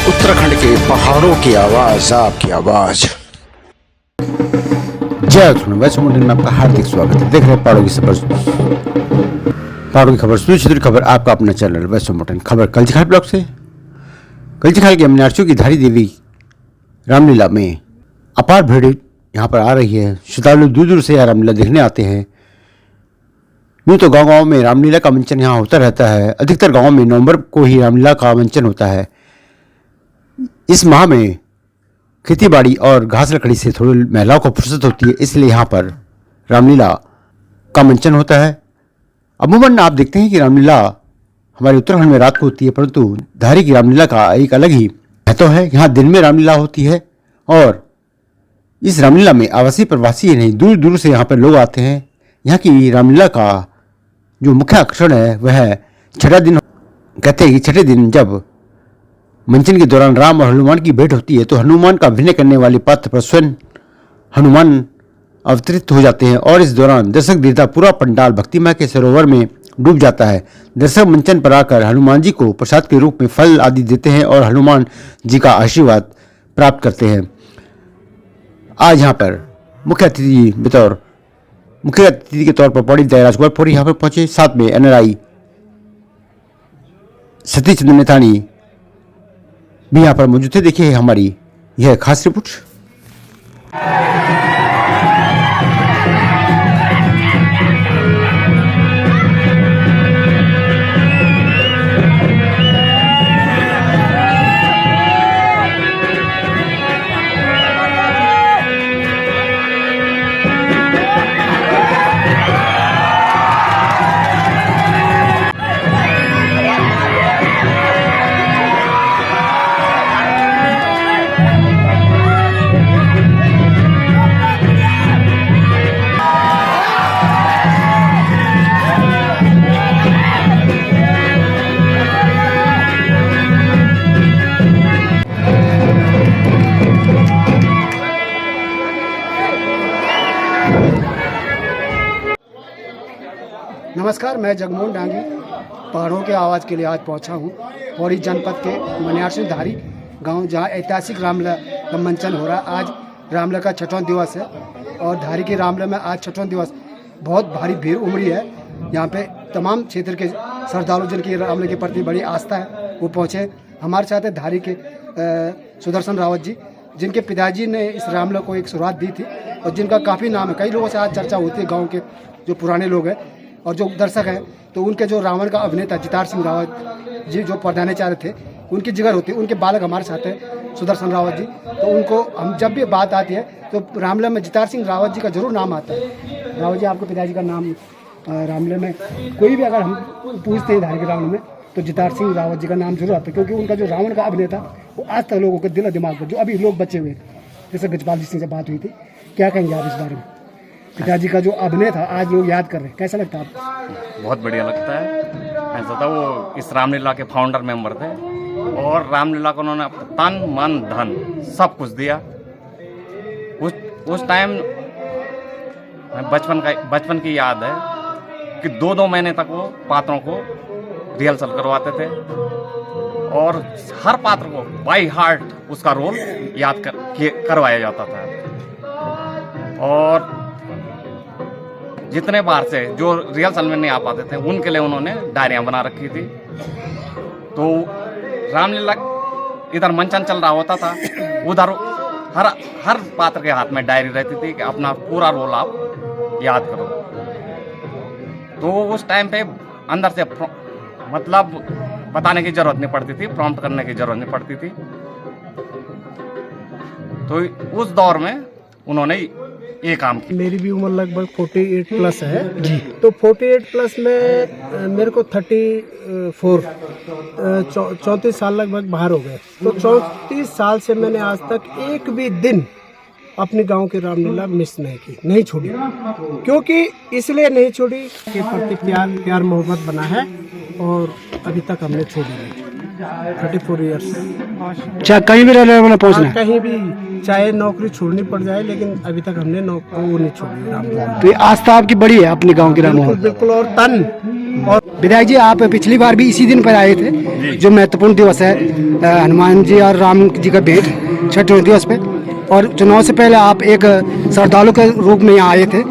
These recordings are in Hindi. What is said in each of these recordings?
उत्तराखंड के पहाड़ों की आवाज, आपकी आवाज। जय उत्तराखंड, वैसे में आपका हार्दिक स्वागत है। देख रहे हैं पहाड़ों की खबर, सुनी खबर, आपका अपना चैनल वैसे मोटन खबर कल्चरल ब्लॉग से। कल्चरल के अमनार्चियों की धारी देवी रामलीला में अपार भीड़ यहाँ पर आ रही है। श्रद्धालु दूर दूर से यह रामलीला देखने आते हैं। यूँ तो गांव गांव में रामलीला का मंचन यहाँ होता रहता है। अधिकतर गांवों में नवंबर को ही रामलीला का मंचन होता है। इस माह में खेतीबाड़ी और घास लकड़ी से थोड़ी महिलाओं को फुर्सत होती है, इसलिए यहाँ पर रामलीला का मंचन होता है। अमूमन आप देखते हैं कि रामलीला हमारे उत्तराखंड में रात को होती है, परंतु धारी की रामलीला का एक अलग ही महत्व है। यहाँ दिन में रामलीला होती है और इस रामलीला में आवासीय प्रवासी ही नहीं, दूर दूर से यहाँ पर लोग आते हैं। यहाँ की रामलीला का जो मुख्य आकर्षण है वह छठा दिन। कहते हैं कि छठे दिन जब मंचन के दौरान राम और हनुमान की भेंट होती है तो हनुमान का अभिनय करने वाले पात्र पर स्वयं हनुमान अवतरित हो जाते हैं और इस दौरान दर्शक देवता पूरा पंडाल भक्तिमय के सरोवर में डूब जाता है। दर्शक मंचन पर आकर हनुमान जी को प्रसाद के रूप में फल आदि देते हैं और हनुमान जी का आशीर्वाद प्राप्त करते हैं। आज यहाँ पर मुख्य अतिथि के तौर पर पौड़ी दयाराज गोरखपुरी यहाँ पर पहुंचे। साथ में NRI सतीश चंद्र नेथानी भी यहाँ पर मौजूद थे। देखिए हमारी यह खास रिपोर्ट। नमस्कार, मैं जगमोहन डांगी पहाड़ों के आवाज़ के लिए आज पहुंचा हूं पौड़ी जनपद के मनियारसिंह धारी गांव, जहां ऐतिहासिक रामलीला का मंचन हो रहा है। आज रामलीला का छठवां दिवस है और धारी की रामलीला में आज छठवां दिवस बहुत भारी भीड़ उमड़ी है। यहां पे तमाम क्षेत्र के श्रद्धालु जिनकी रामलीला के प्रति बड़ी आस्था है वो पहुँचे। हमारे साथ है धारी के सुदर्शन रावत जी, जिनके पिताजी ने इस रामलीला को एक शुरुआत दी थी और जिनका काफ़ी नाम है। कई लोगों से आज चर्चा होती है, गाँव के जो पुराने लोग हैं और जो दर्शक हैं, तो उनके जो रावण का अभिनेता जितार सिंह रावत जी जो प्रधानाचार्य थे, उनकी जिगर होती है। उनके बालक हमारे साथ हैं सुदर्शन रावत जी, तो उनको हम जब भी बात आती है तो रामलीला में जितार सिंह रावत जी का जरूर नाम आता है। रावत जी, आपके पिताजी का नाम रामलीला में कोई भी अगर हम पूछते हैं धारी के रावण में तो जितार सिंह रावत जी का नाम जरूर आता है, क्योंकि उनका जो रावण का अभिनेता वो आज तक लोगों के दिल और दिमाग पर, जो अभी लोग बचे हुए थे, जैसे गजपाल जी सिंह से बात हुई थी, क्या कहेंगे आप इस बारे में? पिताजी का जो अभिनय था आज लोग याद कर रहे हैं, कैसा लगता है आपको? बहुत बढ़िया लगता है। ऐसा था वो इस रामलीला के फाउंडर मेंबर थे और रामलीला को उन्होंने तन मन धन सब कुछ दिया। उस टाइम बचपन की याद है कि 2-2 महीने तक वो पात्रों को रिहर्सल करवाते थे और हर पात्र को बाय हार्ट उसका रोल याद करवाया जाता था। और जितने बार से जो रिहर्सल में नहीं आ पाते थे उनके लिए उन्होंने डायरियाँ बना रखी थी। तो रामलीला इधर मंचन चल रहा होता था, उधर हर पात्र के हाथ में डायरी रहती थी कि अपना पूरा रोल आप याद करो। तो उस टाइम पे अंदर से मतलब बताने की जरूरत नहीं पड़ती थी, प्रॉम्प्ट करने की जरूरत नहीं पड़ती थी। तो उस दौर में उन्होंने ये काम किया। मेरी भी उम्र लगभग 48 प्लस है जी। तो 48 प्लस में मेरे को 34 साल लगभग बाहर हो गए। तो 34 साल से मैंने आज तक एक भी दिन अपने गांव की रामलीला मिस नहीं की, नहीं छोड़ी। क्योंकि इसलिए नहीं छोड़ी कि प्रति प्यार मोहब्बत बना है और अभी तक हमने छोड़ी नहीं। 34 ईयर्स, चाहे कहीं भी रहने पहुँचना, कहीं भी चाहे नौकरी छोड़नी पड़ जाए, लेकिन अभी तक हमने वो नहीं छोड़ी रामलीला। तो ये आस्था आपकी बड़ी है अपने गांव की रामलीला। बिल्कुल, और तन और विधायक जी, आप पिछली बार भी इसी दिन पर आए थे, जो महत्वपूर्ण दिवस है हनुमान जी और राम जी का भेंट छठ दिवस पे, और चुनाव से पहले आप एक श्रद्धालु के रूप में यहाँ आए थे।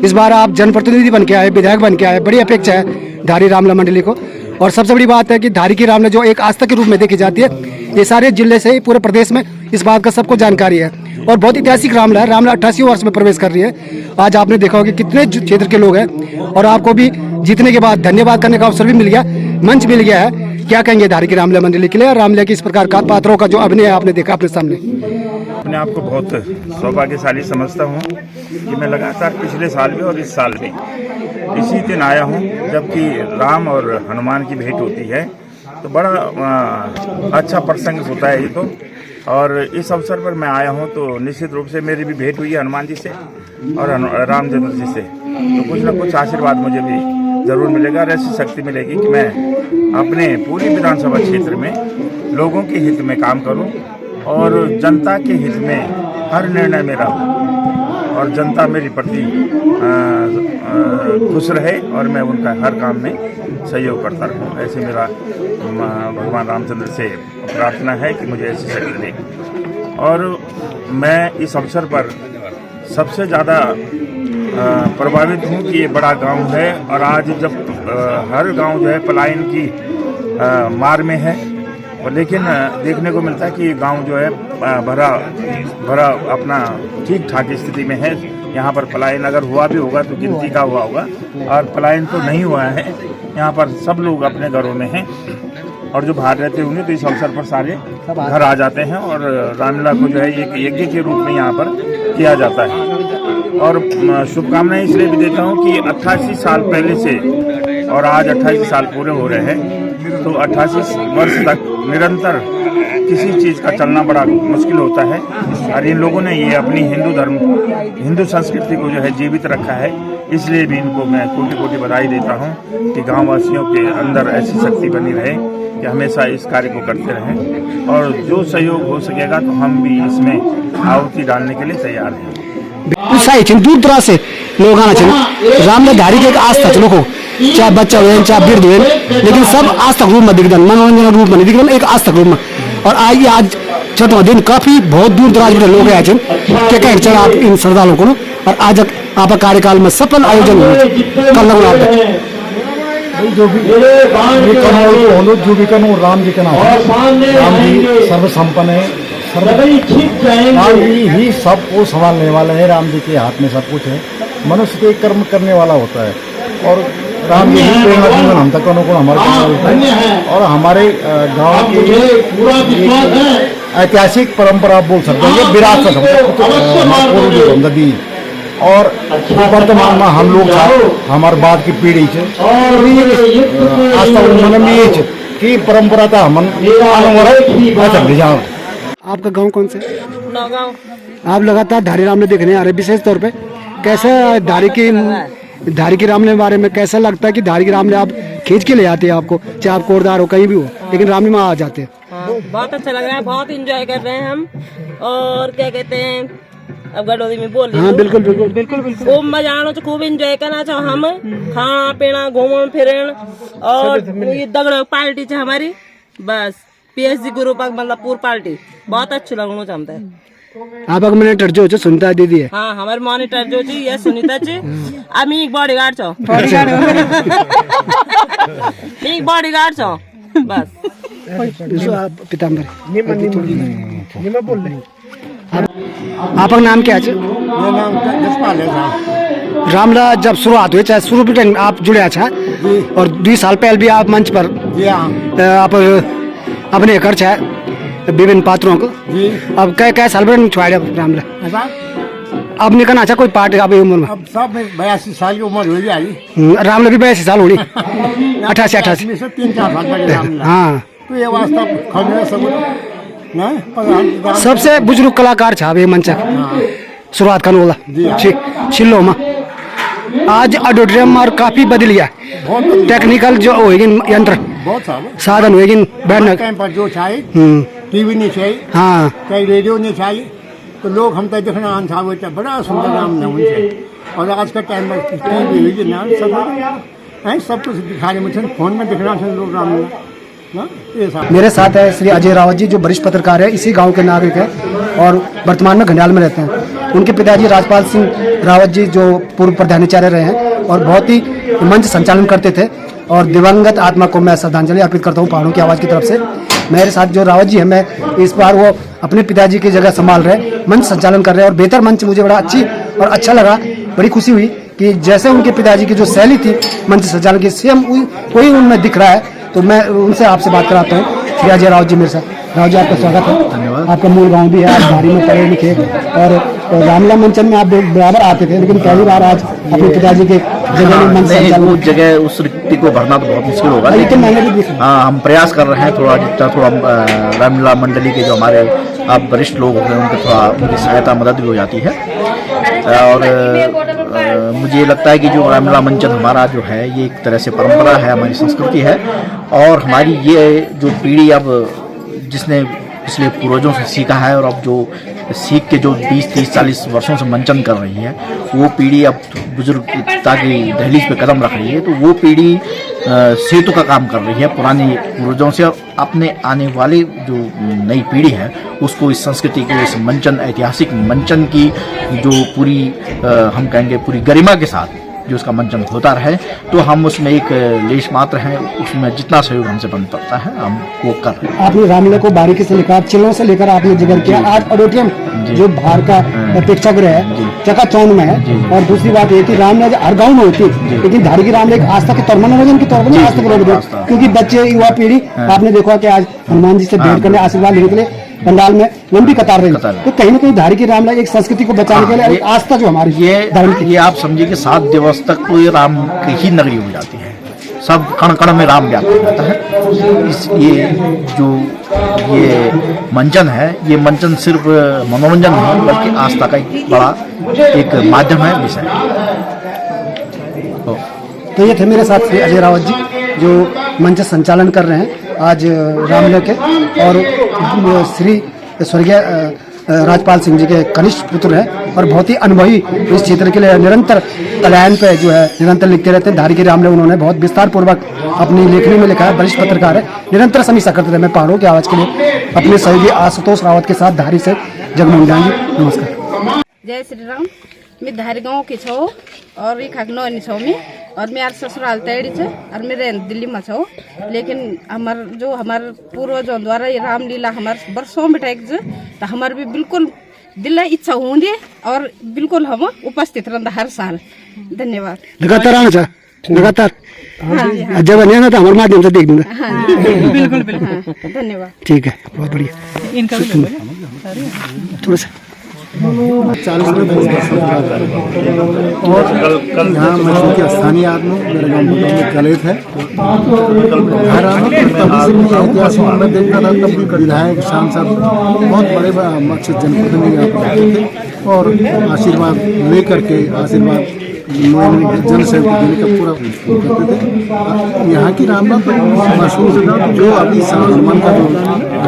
इस बार आप जनप्रतिनिधि बन के आए, विधायक बन के आए, बड़ी अपेक्षा है धारी रामलला मंडली को। और सबसे बड़ी बात है कि धारी की रामलला जो एक आस्था के रूप में देखी जाती है, ये सारे जिले से ही पूरे प्रदेश में इस बात का सबको जानकारी है, और बहुत ऐतिहासिक रामलला है। रामलला 88 वर्ष में प्रवेश कर रही है। आज आपने देखा होगा कि कितने क्षेत्र के लोग हैं, और आपको भी जीतने के बाद धन्यवाद करने का अवसर भी मिल गया, मंच मिल गया है। क्या कहेंगे धारी की रामलला मंडली के लिए और रामलला की इस प्रकार का पात्रों का जो अभिनय आपने देखा अपने सामने? अपने आप को बहुत सौभाग्यशाली समझता हूँ कि मैं लगातार पिछले साल भी और इस साल भी इसी दिन आया हूँ, जबकि राम और हनुमान की भेंट होती है, तो बड़ा अच्छा प्रसंग होता है ये तो। और इस अवसर पर मैं आया हूँ तो निश्चित रूप से मेरी भी भेंट हुई है हनुमान जी से और रामचंद्र जी से, तो कुछ न कुछ आशीर्वाद मुझे भी ज़रूर मिलेगा और ऐसी शक्ति मिलेगी कि मैं अपने पूरी विधानसभा क्षेत्र में लोगों के हित में काम करूं और जनता के हित में हर निर्णय मेरा हो, और जनता मेरी प्रति खुश रहे और मैं उनका हर काम में सहयोग करता रहूं। ऐसे मेरा भगवान रामचंद्र से प्रार्थना है कि मुझे ऐसी शक्ति दे। और मैं इस अवसर पर सबसे ज़्यादा प्रभावित हूँ कि ये बड़ा गांव है, और आज जब हर गांव जो है पलायन की मार में है, और लेकिन देखने को मिलता है कि ये गांव जो है भरा अपना ठीक ठाक स्थिति में है। यहाँ पर पलायन अगर हुआ भी होगा तो गिनती का हुआ होगा, और पलायन तो नहीं हुआ है। यहाँ पर सब लोग अपने घरों में हैं, और जो बाहर रहते होंगे तो इस अवसर पर सारे घर आ जाते हैं, और रामलला को जो है एक यज्ञ के रूप में यहाँ पर किया जाता है। और शुभकामनाएं इसलिए भी देता हूँ कि 88 साल पहले से और आज 28 साल पूरे हो रहे हैं, तो 88 वर्ष तक निरंतर किसी चीज़ का चलना बड़ा मुश्किल होता है, और इन लोगों ने ये अपनी हिंदू संस्कृति को जो है जीवित रखा है। इसलिए भी इनको मैं कोटि कोटि बधाई देता हूँ कि गाँव वासियों के अंदर ऐसी शक्ति बनी रहे कि हमेशा इस कार्य को करते रहें, और जो सहयोग हो सकेगा तो हम भी इसमें आहुति डालने के लिए तैयार हैं। उत्साही दूर दराज से लोग आना चाहिए। रामलला धारी के एक आस्था लोग हो, चाहे बच्चा हो चाहे वृद्ध हो, लेकिन सब आस्था रूप में दिखदन, मनोरंजन रूप में दिखदन, एक आस्था रूप में। और आज छठवां दिन काफी बहुत दूर दराज में लोग आए क्या कहें चला आप इन श्रद्धालुओं को, और आज आपका कार्यकाल में सफल आयोजन कल जो भी जो भी करो राम जी के नाम, राम जी सर्वसंपन्न है, राम जी ही सबको संभालने वाला है, राम जी के हाथ में सब कुछ है। मनुष्य के कर्म करने वाला होता है, और राम जी ही प्रेरणा जीवन हम तक अनुकूल हमारे और हमारे गांव की ऐतिहासिक परंपरा बोल सकते हैं, ये विरासत दी। और वर्तमान में हम लोग हमारे बाद की पीढ़ी से आस्था की परंपरा था हम आपका गांव कौन से? नौगांव। आप लगातार धारी रामलला देखने आ रहे, विशेष तौर पे कैसा धारी की रामलला के बारे में कैसा लगता है कि धारी की रामलला आप खींच के ले आते हैं आपको, चाहे आप कोरदार हो कहीं भी हो, लेकिन रामलला में आ जाते हैं? बहुत अच्छा लग रहा है, बहुत एंजॉय कर रहे हैं हम। और क्या कहते हैं, अब गडोदी में बोल रही। हाँ बिल्कुल बिल्कुल बिल्कुल बिल्कुल खूब मजा आना, खूब एंजॉय करना चाहो हम, खाना पीना घूमन फिरन, और ये दगड़ पार्टी है हमारी, बस पीएसजी ग्रुप मतलब पूरी पार्टी बहुत अच्छी लगना चाहता है। आप मॉनिटर जो सुनता है दीदी है? हाँ हमारे मॉनिटर जो जी ये सुनीता जी, आम्ही एक बॉडीगार्ड छो, एक बॉडीगार्ड छो बस। पीताम्बर बोल रहे आपका नाम क्या है? मेरा नाम जसपाल है। रामलला जब शुरुआत हुई, चाहे शुरू में आप जुड़े अच्छा, और 2 साल पहले भी आप मंच पर आप अपने घर चाहे विभिन्न पात्रों को, अब क्या साल पर छुआया रामलला अब नहीं करना अच्छा कोई पार्ट अब उम्र में? अब सब 82 साल की उम्र हो गई, रामलला भी 82 साल होनी, 88 में से 3-4 साल तक रामलला। हाँ तो ये वास्तव सबसे बुजुर्ग कलाकार छा ये मंच शुरुआत करने वाला छिल्लो में। आज ऑडिटोरियम और काफी बदल गया, टेक्निकल जो होगी यंत्र बहुत साधन होगी बैठने पर जो चाहिए, टीवी नहीं चाहिए, हाँ कहीं रेडियो नहीं चाहिए, तो लोग हम तक देखना आन था बड़ा सुंदर नाम है उनसे। और आज का टाइम में टीवी सब सब कुछ दिखा रहे मुझे फोन में दिख रहा है लोग रामलीला ना, ये सब। मेरे साथ है श्री अजय रावत जी, जो वरिष्ठ पत्रकार है, इसी गांव के नागरिक है और वर्तमान में घंडियाल में रहते हैं। उनके पिताजी राजपाल सिंह रावत जी जो पूर्व प्रधानाचार्य रहे हैं और बहुत ही मंच संचालन करते थे, और दिवंगत आत्मा को मैं श्रद्धांजलि अर्पित करता हूँ पहाड़ों की आवाज़ की तरफ से। मेरे साथ जो रावत जी है, मैं इस बार वो अपने पिताजी की जगह संभाल रहे, मंच संचालन कर रहे हैं और बेहतर मंच मुझे बड़ा अच्छी और अच्छा लगा। बड़ी खुशी हुई कि जैसे उनके पिताजी की जो शैली थी मंच संचालन की, सेम कोई उनमें दिख रहा है। तो मैं उनसे आपसे बात कराता हूँ। श्री अजय रावत जी मेरे साथ। रावत जी आपका स्वागत है। धन्यवाद। आपका मूल गांव भी है, आप धारी में पढ़े लिखे और रामलीला मंचन में आप बराबर आते थे, लेकिन पहली बार आज अपने पिताजी के जगह में मंच संचालन। उस जगह उस रिक्ति को भरना तो बहुत मुश्किल होगा, लेकिन मैंने भी देखा। हाँ, हम प्रयास कर रहे हैं थोड़ा जितना थोड़ा रामलीला मंडली के जो हमारे आप वरिष्ठ लोग होते हैं उनके थोड़ा उनकी सहायता मदद भी हो जाती है। और मुझे लगता है कि जो रामलीला मंचन हमारा जो है ये एक तरह से परंपरा है, हमारी संस्कृति है और हमारी ये जो पीढ़ी अब जिसने पिछले पूर्वजों से सीखा है और अब जो सीख के जो 20, 30, 40 वर्षों से मंचन कर रही है, वो पीढ़ी अब बुजुर्गता की दहलीज पे कदम रख रही है। तो वो पीढ़ी सेतु का काम कर रही है पुरानी पूर्वजों से, और अपने आने वाली जो नई पीढ़ी है उसको इस संस्कृति की, इस मंचन, ऐतिहासिक मंचन की जो पूरी हम कहेंगे पूरी गरिमा के साथ जो उसका मंचन होता रहे, तो हम उसमें एक लेश मात्र हैं, उसमें जितना सहयोग हमसे बन सकता है हम वो कर रहे हैं। आपने रामलीला को बारीकी से लेकर चिल्लों से लेकर आपने जिक्र किया। आज ऑडिटोरियम जो बाहर का प्रेक्षागृह है चकाचौंध में है, और दूसरी बात ये कि रामलीला हर गाँव में होती है, लेकिन धारी की रामलीला एक आस्था के तौर मनोरंजन के तौर पर आस्था के, क्योंकि बच्चे युवा पीढ़ी आपने देखा कि आज हनुमान जी से भेंट करने आशीर्वाद लेने के लिए पंडाल में लंबी कतार रही, तो कहीं ना कहीं धारी की रामलीला एक संस्कृति को बचाने के लिए आस्था जो हमारी ये आप समझिए कि 7 दिवस तक तो ये राम की ही नगरी हो जाती है, सब कण कण में राम व्याप्त हो जाता है। ये जो ये मंचन है, ये मंचन सिर्फ मनोरंजन नहीं बल्कि आस्था का एक बड़ा एक माध्यम है, विषय। तो ये थे मेरे साथ श्री अजय रावत जी जो मंच संचालन कर रहे हैं आज रामलीला के, और श्री स्वर्गीय राजपाल सिंह जी के कनिष्ठ पुत्र हैं और बहुत ही अनुभवी इस क्षेत्र के लिए निरंतर कल्याण पे जो है निरंतर लिखते रहते हैं। धारी की रामलीला उन्होंने बहुत विस्तार पूर्वक अपनी लेखनी में लिखा है, वरिष्ठ पत्रकार है, निरंतर समीक्षा करते रहे। मैं पहाड़ों की आवाज़ के लिए अपने सहयोगी आशुतोष रावत के साथ धारी से जगमोहन डांगी, नमस्कार। जय श्री राम। मैं धारी गाँव की छो और एक खगनौनी छो में, और मेरा ससुराल तैड़ी छे और मेरे दिल्ली में छो, लेकिन हमार पूर्वजों द्वारा ये रामलीला हमार वर्षों में टैग तो हमार भी बिल्कुल दिल इच्छा होंगे और बिल्कुल हम उपस्थित रहता हर साल। धन्यवाद। लगातार आना चाह लगातार जब नहीं आना तो हमारे माध्यम से देख दूंगा। हाँ, बिल्कुल बिल्कुल। धन्यवाद। ठीक है, बहुत बढ़िया। इनका थोड़ा सा 40 में और यहाँ मछली के स्थानीय आदमी मेरे गाँव में दलित है। घर आना तभी से मुझे ऐतिहासिक में देखता था, तब भी विधायक सांसद बहुत बड़े मकसद जनप्रतिनिधि यहाँ पर आते थे और आशीर्वाद लेकर के जनसेवा देने का पूरा करते थे। यहाँ की रामलीला तो मशहूर जो अभी हनुमान का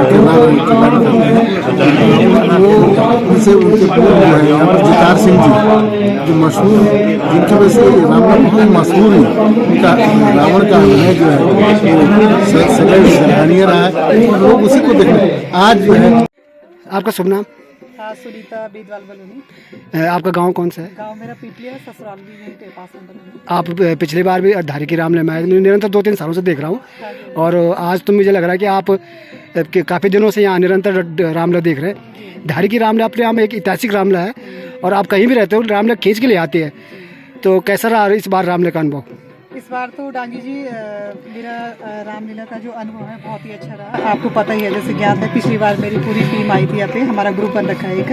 किरदार करते हैं वो उनसे उनके पूर्व है यहाँ पर जितार सिंह जी जो मशहूर, जिनकी वजह से रामलीला बहुत मशहूर है। उनका रावण का अभिनय जो है वो सराहनीय रहा है और लोग उसी को देखने आज जो है। आपका शुभ नाम? सुनीता बेदवाल बलूनी। आपका गांव कौन सा है? गांव मेरा पीपलिया है, ससुराल भी यहीं के पास है। आप पिछली बार भी धारी की रामलीला में निरंतर 2-3 सालों से देख रहा हूँ और आज तो मुझे लग रहा है कि आप काफ़ी दिनों से यहाँ निरंतर रामलीला देख रहे हैं। धारी की रामलीला अपने यहाँ में एक ऐतिहासिक रामलीला है और आप कहीं भी रहते हो रामलीला खींच के लिए आते हैं, तो कैसा रहा इस बार रामलीला का अनुभव? इस बार तो डांगी जी मेरा रामलीला का जो अनुभव है बहुत ही अच्छा रहा। आपको पता ही है, जैसे ज्ञात है, पिछली बार मेरी पूरी टीम आई थी यहाँ पे, हमारा ग्रुप बन रखा है एक,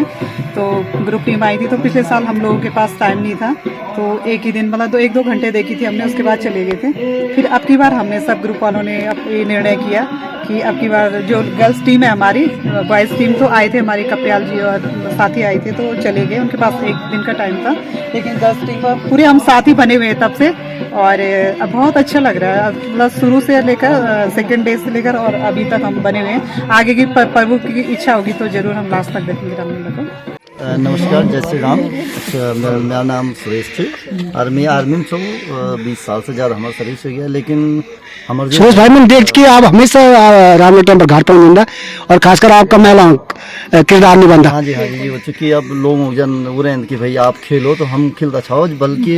तो ग्रुप टीम आई थी। तो पिछले साल हम लोगों के पास टाइम नहीं था, तो एक ही दिन मतलब 1-2 घंटे देखी थी हमने, उसके बाद चले गए थे। फिर अब की बार हमने सब ग्रुप वालों ने ये निर्णय किया कि अब की बार जो गर्ल्स टीम है हमारी, बॉयज़ टीम तो आए थे, हमारी कपयाल जी और साथी आए थे, तो चले गए, उनके पास 1 दिन का टाइम था। लेकिन गर्ल्स टीम पर पूरे हम साथ ही बने हुए हैं तब से, और अब बहुत अच्छा लग रहा है। मतलब शुरू से लेकर सेकंड डे से लेकर और अभी तक हम बने हुए हैं। आगे की प्रभु की इच्छा होगी तो जरूर हम लास्ट तक देखेंगे रामलीला को। नमस्कार, जय श्री राम। अच्छा, मेरा नाम सुरेश थी और मैं आर्मी में छूँ। 20 साल से ज़्यादा हमारा सर्विस हो गया, लेकिन हमारे सुरेश भाई, मैंने देख कि आप हमेशा रामलीला टाइम पर घर पर मिलता और खासकर आपका महिला किरदार नहीं बनता। हाँ जी हो चुकी। अब लोग जन उरेंद कि भाई आप खेलो तो हम खेलता छाओ, बल्कि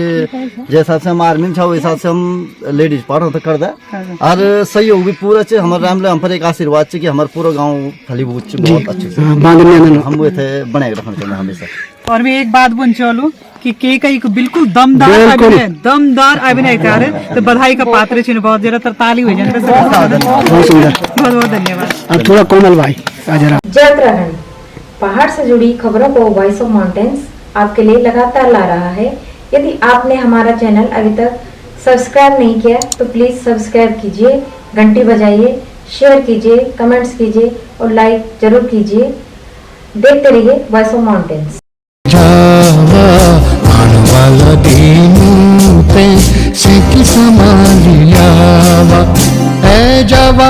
जिस हिसाब से हम आर्मी में छाओ उस हिसाब से हम लेडीज पार्ट होता कर दे और सहयोग भी पूरा चे हमारे रामलीला हम पर एक आशीर्वाद चे कि हमारे पूरा गाँव फलीभूत बहुत अच्छे से हम वो थे बनाए रखना चाहिए हमेशा। और मैं एक बात बोल चलूं कि कई को बिल्कुल दमदार अभिनय कर तो बधाई का पात्र चिन्ह बहुत जरा ताली हो जाए। बहुत बहुत धन्यवाद। अब थोड़ा कोमल भाई जय ग्रहण पहाड़ से जुड़ी खबरों को वॉइस ऑफ माउंटेन्स आपके लिए लगातार ला रहा है। यदि आपने हमारा चैनल अभी तक सब्सक्राइब नहीं किया तो प्लीज सब्सक्राइब कीजिए, घंटी बजाइए, शेयर कीजिए, कमेंट्स कीजिए और लाइक जरूर कीजिए। देखते रहिए voice of mountains. A Java